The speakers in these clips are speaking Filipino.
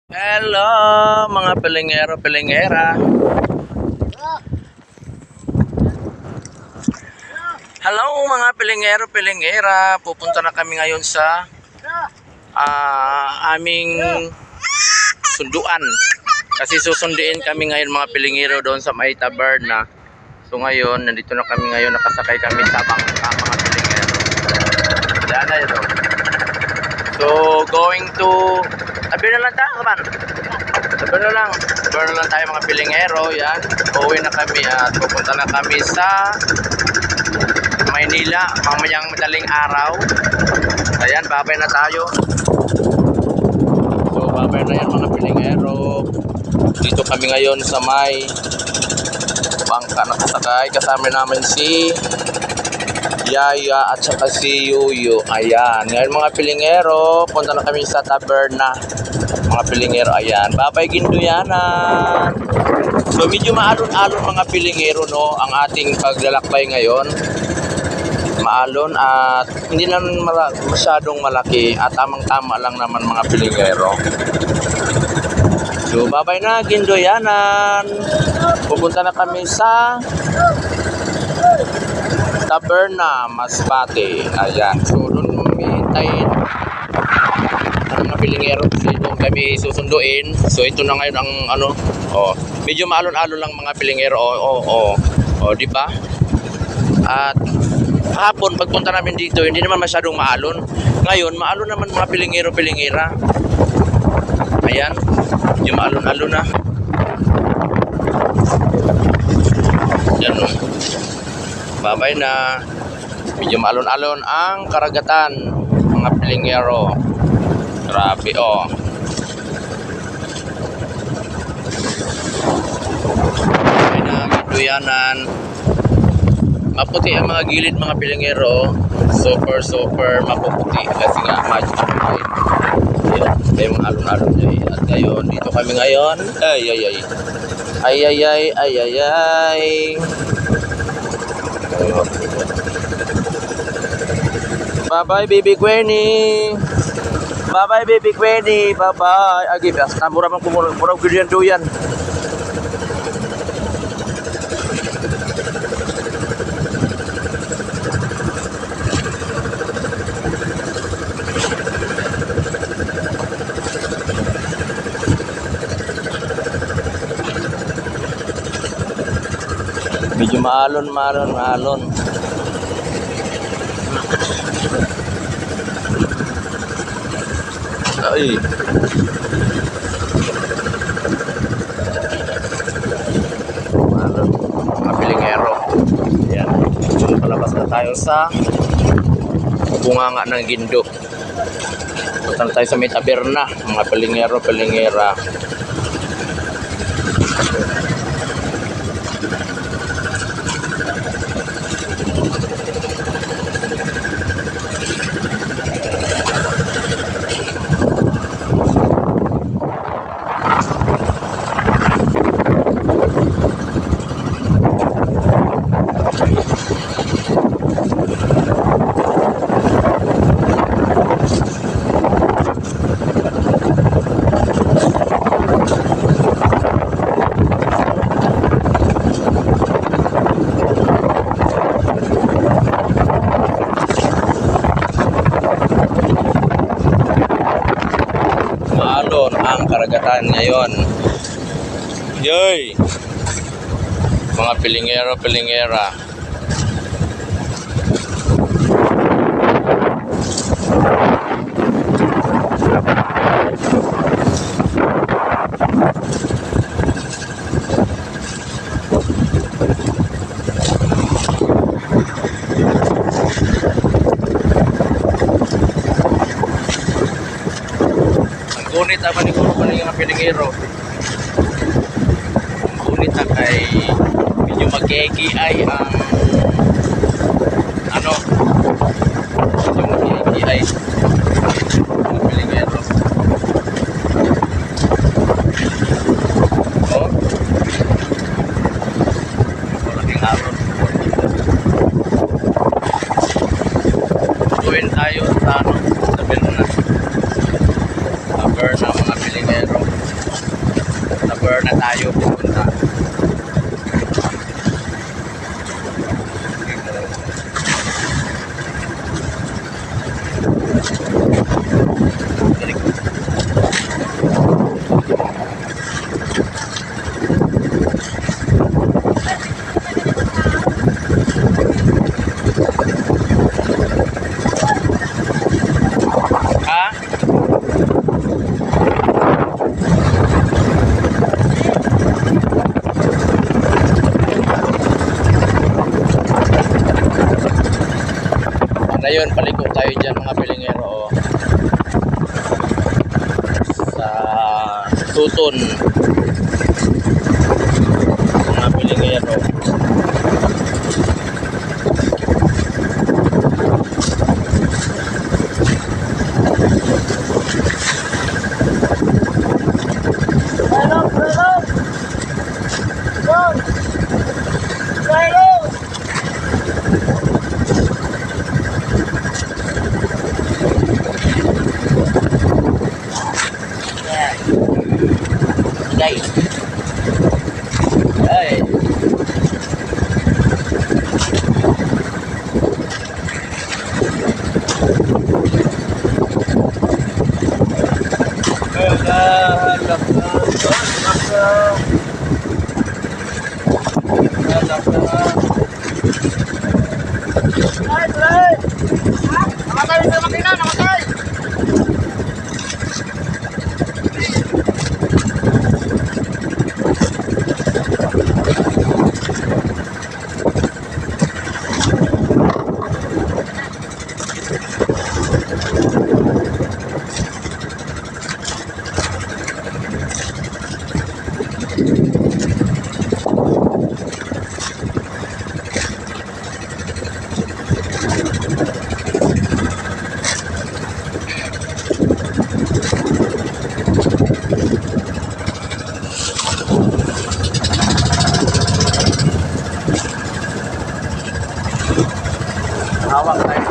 Hello mga pilingero, pilingera. Hello mga pilingero, pilingera. Pupunta na kami ngayon sa aming sunduan. Kasi susunduin kami ngayon mga pilingero doon sa may taberna. So ngayon, nandito na kami ngayon. Nakasakay kami sa bangka mga pilingero. Diyan na yun. So going to... Sabi na lang tayo kaman. Sabi na lang tayo mga pilingero. Yan, uuwi na kami at pupunta na kami sa Maynila mamayang madaling araw. Ayan, babay na tayo. So babay na yan mga pilingero. Dito kami ngayon sa may bangka nakasakay. Kasama namin si Yaya at saka si Yuyo. Ayan, ngayon mga pilingero, punta na kami sa taberna mga pilingero. Ayan, babay Gindoyanan. So medyo maalon-alon mga pilingero, no, ang ating paglalakbay ngayon. Maalon at hindi naman masyadong malaki at tamang-tama lang naman mga pilingero. So babay na Gindoyanan. Pupunta na kami sa taberna Masbate. Ayan, so doon hintayin ang mga pilingero kasi doon kami susunduin. So ito na ngayon ang ano, medyo maalon-alon lang mga pilingero. Di ba? At hapon pagpunta namin dito, hindi naman masyadong maalon. Ngayon, maalon naman mga pilingero, pilingera. Ayan, medyo maalon-alon na. Yan, no. Babay na. Medyo maalon-alon ang karagatan mga pilingero. Grabe, Babay na Gindoyanan. Maputi ang mga gilid mga pilingero. Super mapuputi kasi nga magic. Ayan, may mga alon-alon dyan. At ngayon, dito kami ngayon. Ay. Bye-bye, baby Gwenny. Bye-bye, baby Gwenny. Bye-bye. Agi, basta mura bang kumurang Gindoyan. Medyo maalon. Ay. Maalon mga pilingero. Ayan. Palabas na tayo sa bunganga ng Gindo. Punta na tayo sa may taberna mga pilingero, pilingera. Ang karagatan ngayon. Yoy! Mga pilingero, pilingera. Ngunit ang maniguro pa ng mga pilingero. Ngunit ang kay medyo mag-egi ay ang medyo mag-egi ay mga pilingero. Malaking aron. Tuwin tayo sa taberna mga pilingero. na tayo pupunta. Ha? Ngayon, paliko tayo dyan mga pilingero, oh. Sa Tuton, mga pilingero. Guys, ay, hawak tayo.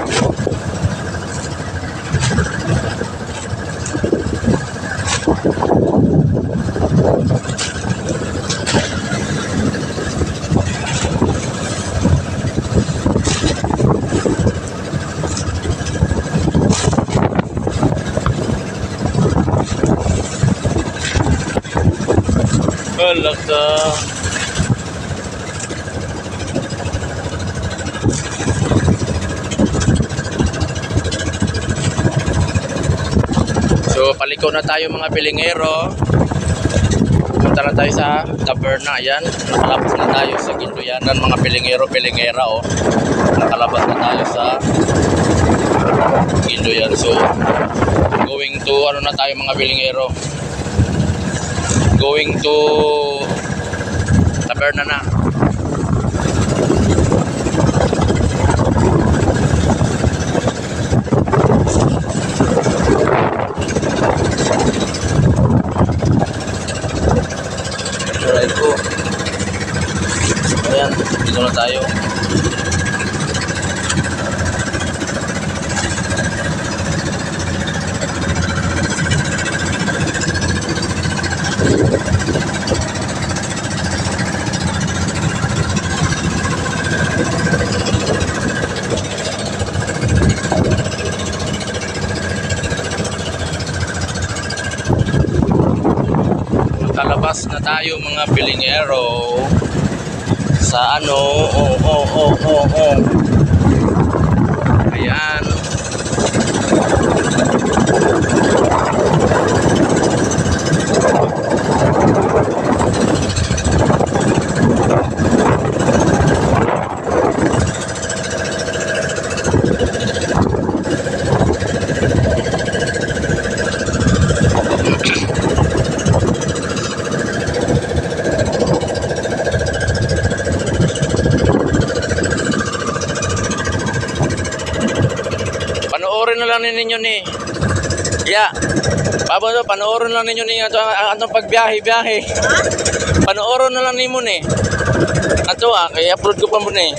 Alaka. So, paliko na tayo mga pilingero. Punta na tayo sa Taberna. Ayan, nakalabas na tayo sa Gindoyanan mga pilingero, pilingera, oh. Nakalabas na tayo sa Gindoyan. So, going to, ano na tayo mga pilingero? Going to Taberna na. Right ko. Ayan, dito na tayo. Kalabas na tayo mga pilingero sa ano, ayan. Panoorin na lang ninyo ni panoorin lang ninyo ni atong pagbiyahe. Panoorin na lang nimo ni. Ato kay upload ko pa mo ni.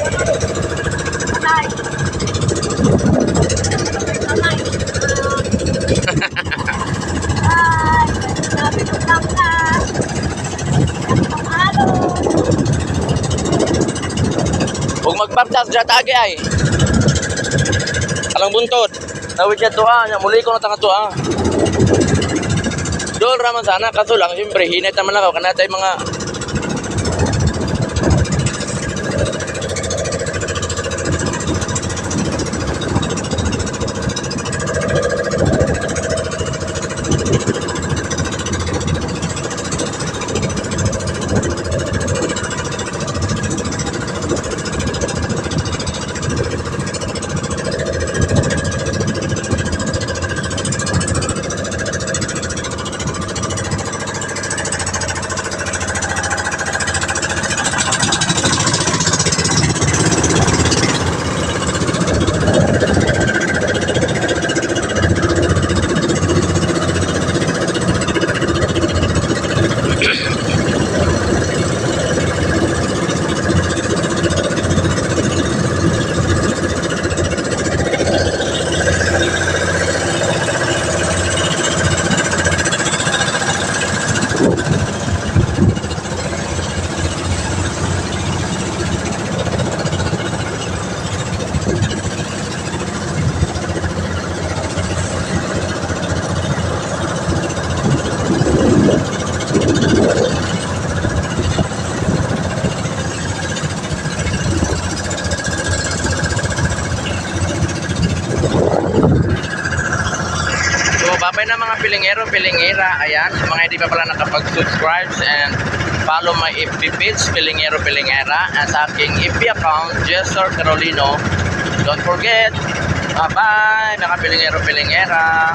bartas dyan tagi ay. Alang buntod. Nawid niya to nya muli ko na tanga to Dol raman sana kaso lang siyempre hinit naman lang ako kanatay mga babay na mga pilingero, pilingera. Ayan, sa mga hindi pa pala nakapag-subscribe and follow my FB page, Pilingero Pilingera, at sa aking FB account, Jessor Carolino. Don't forget, bye-bye mga pilingero, pilingera.